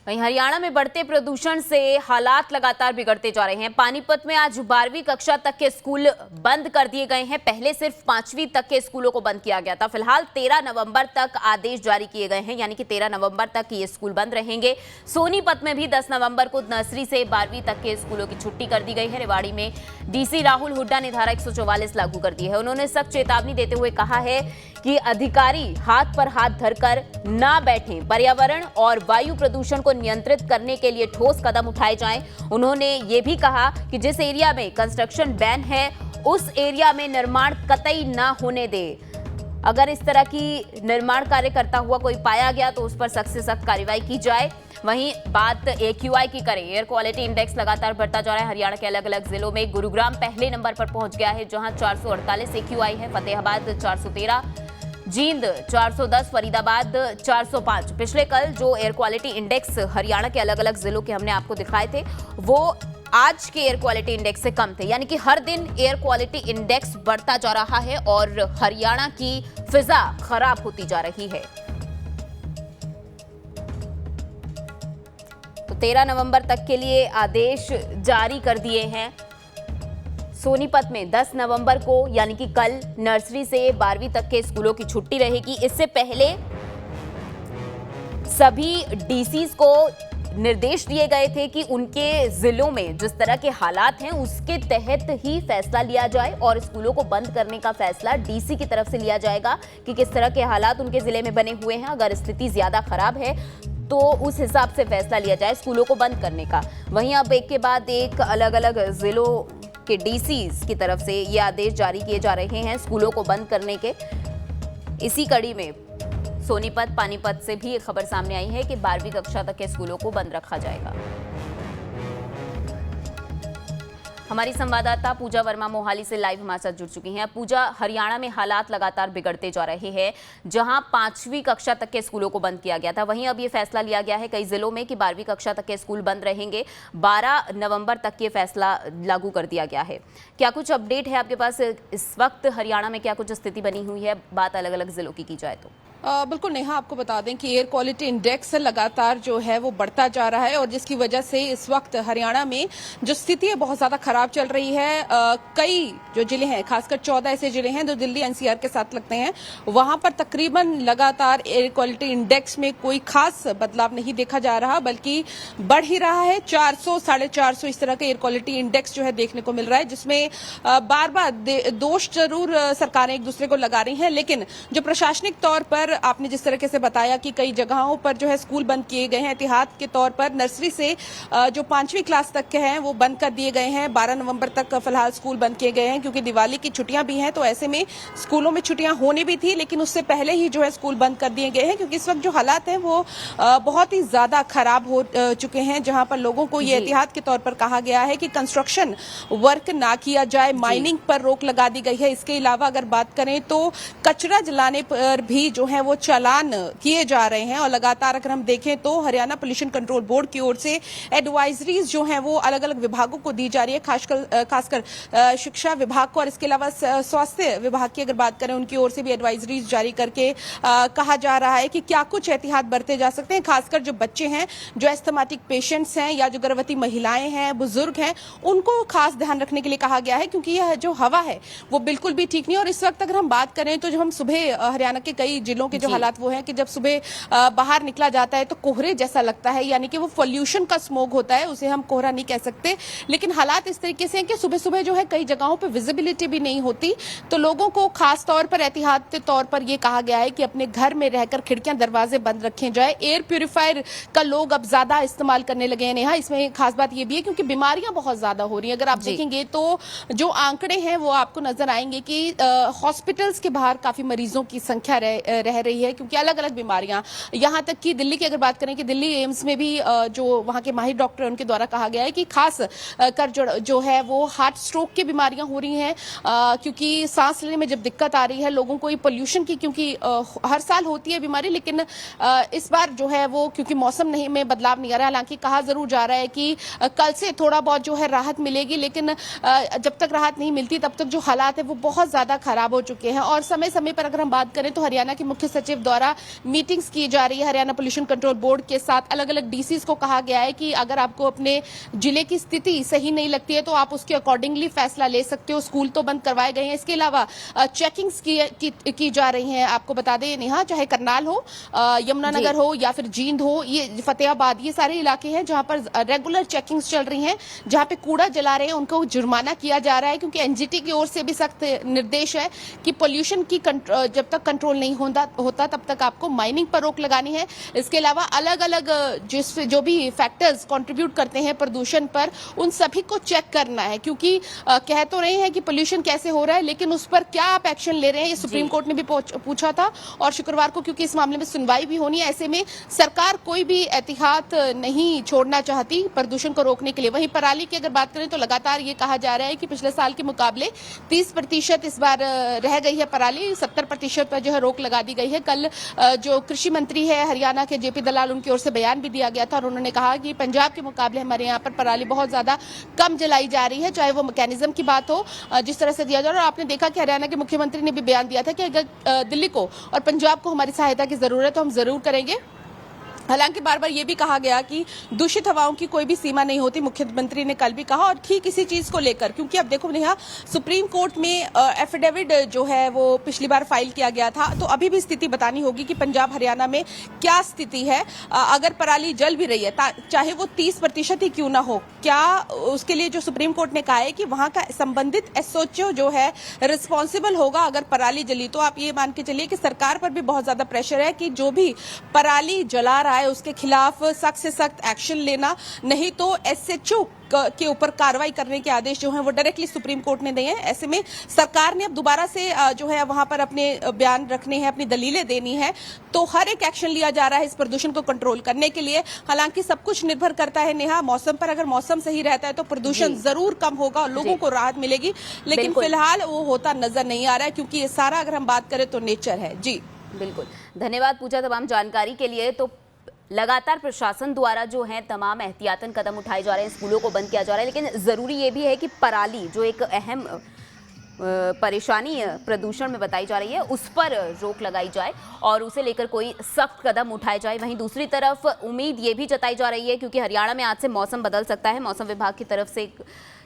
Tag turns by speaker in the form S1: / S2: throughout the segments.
S1: वहीं हरियाणा में बढ़ते प्रदूषण से हालात लगातार बिगड़ते जा रहे हैं। पानीपत में आज 12वीं कक्षा तक के स्कूल बंद कर दिए गए हैं। पहले सिर्फ 5वीं तक के स्कूलों को बंद किया गया था। फिलहाल 13 नवंबर तक आदेश जारी किए गए हैं, यानी कि 13 नवंबर तक ये स्कूल बंद रहेंगे। सोनीपत में भी 10 नवंबर को नर्सरी से 12वीं तक के स्कूलों की छुट्टी कर दी गई है। रेवाड़ी में डीसी राहुल हुड्डा ने धारा 144 लागू कर दी है। उन्होंने सख्त चेतावनी देते हुए कहा है कि अधिकारी हाथ पर हाथ धरकर ना बैठें। पर्यावरण और वायु प्रदूषण को नियंत्रित करने के लिए ठोस कदम उठाए जाएं। उन्होंने ये भी कहा कि जिस एरिया में कंस्ट्रक्शन बैन है उस एरिया में निर्माण कतई ना होने दे। अगर इस तरह की निर्माण कार्य करता हुआ कोई पाया गया तो उस पर सख्त से सख्त कार्रवाई की जाए। वहीं बात AQI की करें, एयर क्वालिटी इंडेक्स लगातार बढ़ता जा रहा है। हरियाणा के अलग अलग जिलों में गुरुग्राम पहले नंबर पर पहुंच गया है, जहां 448 AQI है। फतेहाबाद 413, जींद 410, फरीदाबाद 405। पिछले कल जो एयर क्वालिटी इंडेक्स हरियाणा के अलग अलग जिलों के हमने आपको दिखाए थे वो आज के एयर क्वालिटी इंडेक्स से कम थे, यानी कि हर दिन एयर क्वालिटी इंडेक्स बढ़ता जा रहा है और हरियाणा की फिजा खराब होती जा रही है। तो 13 नवंबर तक के लिए आदेश जारी कर दिए हैं। सोनीपत में 10 नवंबर को यानी कि कल नर्सरी से 12वीं तक के स्कूलों की छुट्टी रहेगी। इससे पहले सभी डीसीज को निर्देश दिए गए थे कि उनके जिलों में जिस तरह के हालात हैं उसके तहत ही फैसला लिया जाए और स्कूलों को बंद करने का फैसला डीसी की तरफ से लिया जाएगा कि किस तरह के हालात उनके जिले में बने हुए हैं। अगर स्थिति ज्यादा खराब है तो उस हिसाब से फैसला लिया जाए स्कूलों को बंद करने का। वहीं अब एक के बाद एक अलग अलग जिलों के डीसीज की तरफ से ये आदेश जारी किए जा रहे हैं स्कूलों को बंद करने के। इसी कड़ी में सोनीपत, पानीपत से भी एक खबर सामने आई है कि 12वीं कक्षा तक के स्कूलों को बंद रखा जाएगा। हमारी संवाददाता पूजा वर्मा मोहाली से लाइव हमारे साथ जुड़ चुकी हैं। पूजा, हरियाणा में हालात लगातार बिगड़ते जा रहे हैं। जहां 5वीं कक्षा तक के स्कूलों को बंद किया गया था, वहीं अब ये फैसला लिया गया है कई जिलों में कि 12वीं कक्षा तक के स्कूल बंद रहेंगे। 12 नवंबर तक ये फैसला लागू कर दिया गया है। क्या कुछ अपडेट है आपके पास? इस वक्त हरियाणा में क्या कुछ स्थिति बनी हुई है, बात अलग अलग जिलों की जाए तो?
S2: बिल्कुल नेहा, आपको बता दें कि एयर क्वालिटी इंडेक्स लगातार जो है वो बढ़ता जा रहा है और जिसकी वजह से इस वक्त हरियाणा में जो स्थिति है बहुत ज्यादा खराब चल रही है। कई जो जिले हैं, खासकर 14 ऐसे जिले हैं जो दिल्ली NCR के साथ लगते हैं, वहां पर तकरीबन लगातार एयर क्वालिटी इंडेक्स में कोई खास बदलाव नहीं देखा जा रहा, बल्कि बढ़ ही रहा है। 400, 450 इस तरह का एयर क्वालिटी इंडेक्स जो है देखने को मिल रहा है, जिसमें बार बार दोष जरूर सरकारें एक दूसरे को लगा रही हैं, लेकिन जो प्रशासनिक तौर पर आपने जिस तरीके से बताया कि कई जगहों पर जो है स्कूल बंद किए गए हैं, एहतियात के तौर पर नर्सरी से जो 5वीं क्लास तक के हैं वो बंद कर दिए गए हैं। 12 नवंबर तक फिलहाल स्कूल बंद किए गए हैं क्योंकि दिवाली की छुट्टियां भी हैं, तो ऐसे में स्कूलों में छुट्टियां होने भी थी, लेकिन उससे पहले ही जो है स्कूल बंद कर दिए गए हैं क्योंकि इस वक्त जो हालात हैं वो बहुत ही ज्यादा खराब हो चुके हैं। जहां पर लोगों को ये एहतियात के तौर पर कहा गया है कि कंस्ट्रक्शन वर्क ना किया जाए, माइनिंग पर रोक लगा दी गई है। इसके अलावा अगर बात करें तो कचरा जलाने पर भी जो है वो चालान किए जा रहे हैं और लगातार अगर हम देखें तो हरियाणा पोल्यूशन कंट्रोल बोर्ड की ओर से एडवाइजरीज जो हैं वो अलग अलग विभागों को दी जा रही है, खासकर शिक्षा विभाग को, और इसके अलावा स्वास्थ्य विभाग की अगर बात करें उनकी ओर से भी एडवाइजरीज जारी करके कहा जा रहा है कि क्या कुछ एहतियात बरते जा सकते हैं। खासकर जो बच्चे हैं, जो एस्थमेटिक पेशेंट्स हैं या जो गर्भवती महिलाएं हैं, बुजुर्ग हैं, उनको खास ध्यान रखने के लिए कहा गया है क्योंकि यह जो हवा है वो बिल्कुल भी ठीक नहीं। और इस वक्त अगर हम बात करें तो जब हम सुबह हरियाणा के कई जिलों के जो हालात वो है कि जब सुबह बाहर निकला जाता है तो कोहरे जैसा लगता है, यानी कि वो पोल्यूशन का स्मोग होता है, उसे हम कोहरा नहीं कह सकते, लेकिन हालात इस तरीके से हैं कि सुबह सुबह जो है कई जगहों पे विजिबिलिटी भी नहीं होती। तो लोगों को खास तौर पर एहतियात के तौर पर ये कहा गया है कि अपने घर में रहकर खिड़कियां दरवाजे बंद रखे जाए। एयर प्यूरिफायर का लोग अब ज्यादा इस्तेमाल करने लगे हैं नेहा। इसमें खास बात ये भी है क्योंकि बीमारियां बहुत ज्यादा हो रही हैं। अगर आप देखेंगे तो जो आंकड़े हैं वो आपको नजर आएंगे कि हॉस्पिटल्स के बाहर काफी मरीजों की संख्या रह रही है क्योंकि अलग अलग बीमारियां, यहां तक कि दिल्ली की अगर बात करें कि दिल्ली एम्स में भी जो वहां के माहिर डॉक्टर हैं उनके द्वारा कहा गया है कि खास कर जो है वो हार्ट स्ट्रोक की बीमारियां हो रही हैं क्योंकि सांस लेने में जब दिक्कत आ रही है लोगों को, ये पोल्यूशन की, क्योंकि हर साल होती है बीमारी, लेकिन इस बार जो है वो क्योंकि मौसम नहीं में बदलाव नहीं आ रहा है। हालांकि कहा जरूर जा रहा है कि कल से थोड़ा बहुत जो है राहत मिलेगी, लेकिन जब तक राहत नहीं मिलती तब तक जो हालात है वो बहुत ज्यादा खराब हो चुके हैं। और समय समय पर अगर हम बात करें तो हरियाणा की मुख्य मुख्य सचिव द्वारा मीटिंग्स की जा रही है हरियाणा पोल्यूशन कंट्रोल बोर्ड के साथ। अलग अलग डीसीज को कहा गया है कि अगर आपको अपने जिले की स्थिति सही नहीं लगती है तो आप उसके अकॉर्डिंगली फैसला ले सकते हो। स्कूल तो बंद करवाए गए हैं, इसके अलावा चेकिंग्स की जा रही हैं। आपको बता दें नेहा, चाहे करनाल हो, यमुनानगर हो या फिर जींद हो, ये फतेहाबाद, ये सारे इलाके हैं जहां पर रेगुलर चेकिंग्स चल रही हैं। जहां पे कूड़ा जला रहे हैं उनको जुर्माना किया जा रहा है, क्योंकि एनजीटी की ओर से भी सख्त निर्देश है कि पोल्यूशन की जब तक कंट्रोल नहीं होता तब तक आपको माइनिंग पर रोक लगानी है। इसके अलावा अलग अलग जो भी फैक्टर्स कंट्रीब्यूट करते हैं प्रदूषण पर, उन सभी को चेक करना है, क्योंकि कह तो रहे हैं कि पोल्यूशन कैसे हो रहा है, लेकिन उस पर क्या आप एक्शन ले रहे हैं, ये सुप्रीम कोर्ट ने भी पूछा था। और शुक्रवार को क्योंकि इस मामले में सुनवाई भी होनी है, ऐसे में सरकार कोई भी एहतियात नहीं छोड़ना चाहती प्रदूषण को रोकने के लिए। वहीं पराली की अगर बात करें तो लगातार ये कहा जा रहा है कि पिछले साल के मुकाबले 30% इस बार रह गई है पराली, 70% पर जो है रोक लगा दी गई है। कल जो कृषि मंत्री है हरियाणा के जेपी दलाल, उनकी ओर से बयान भी दिया गया था और उन्होंने कहा कि पंजाब के मुकाबले हमारे यहाँ पर पराली बहुत ज्यादा कम जलाई जा रही है, चाहे वो मैकेनिज्म की बात हो जिस तरह से दिया जा रहा है। और आपने देखा कि हरियाणा के मुख्यमंत्री ने भी बयान दिया था कि अगर दिल्ली को और पंजाब को हमारी सहायता की जरूरत है तो हम जरूर करेंगे। हालांकि बार बार ये भी कहा गया कि दूषित हवाओं की कोई भी सीमा नहीं होती, मुख्यमंत्री ने कल भी कहा। और ठीक इसी चीज को लेकर, क्योंकि अब देखो नेहा, सुप्रीम कोर्ट में एफिडेविट जो है वो पिछली बार फाइल किया गया था, तो अभी भी स्थिति बतानी होगी कि पंजाब हरियाणा में क्या स्थिति है। अगर पराली जल भी रही है, चाहे वो 30% ही क्यों ना हो, क्या उसके लिए जो सुप्रीम कोर्ट ने कहा है कि वहां का संबंधित एसओएचओ जो है रिस्पॉन्सिबल होगा अगर पराली जली। तो आप ये मान के चलिए कि सरकार पर भी बहुत ज्यादा प्रेशर है कि जो भी पराली जला रहा है उसके खिलाफ सख्त से सख्त एक्शन लेना, नहीं तो एसएचओ के ऊपर कार्रवाई करने के आदेश जो हैं वो डायरेक्टली सुप्रीम कोर्ट ने दिए हैं। ऐसे में सरकार ने अब दोबारा से जो है वहां पर अपने बयान रखने हैं, अपनी दलीलें देनी है, तो हर एक एक्शन लिया जा रहा है इस प्रदूषण को कंट्रोल करने के लिए। हालांकि सब कुछ निर्भर करता है नेहा मौसम पर, अगर मौसम सही रहता है तो प्रदूषण जरूर कम होगा और लोगों को राहत मिलेगी, लेकिन फिलहाल वो होता नजर नहीं आ रहा है, क्योंकि ये सारा अगर हम बात करें तो नेचर है। जी
S1: बिल्कुल, धन्यवाद पूजा तमाम जानकारी के लिए। तो लगातार प्रशासन द्वारा जो है तमाम एहतियातन कदम उठाए जा रहे हैं, स्कूलों को बंद किया जा रहा है, लेकिन ज़रूरी ये भी है कि पराली जो एक अहम परेशानी प्रदूषण में बताई जा रही है उस पर रोक लगाई जाए और उसे लेकर कोई सख्त कदम उठाए जाए। वहीं दूसरी तरफ उम्मीद ये भी जताई जा रही है, क्योंकि हरियाणा में आज से मौसम बदल सकता है, मौसम विभाग की तरफ से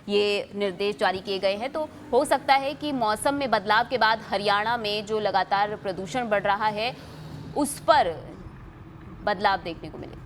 S1: ये निर्देश जारी किए गए हैं, तो हो सकता है कि मौसम में बदलाव के बाद हरियाणा में जो लगातार प्रदूषण बढ़ रहा है उस पर बदलाव देखने को मिले।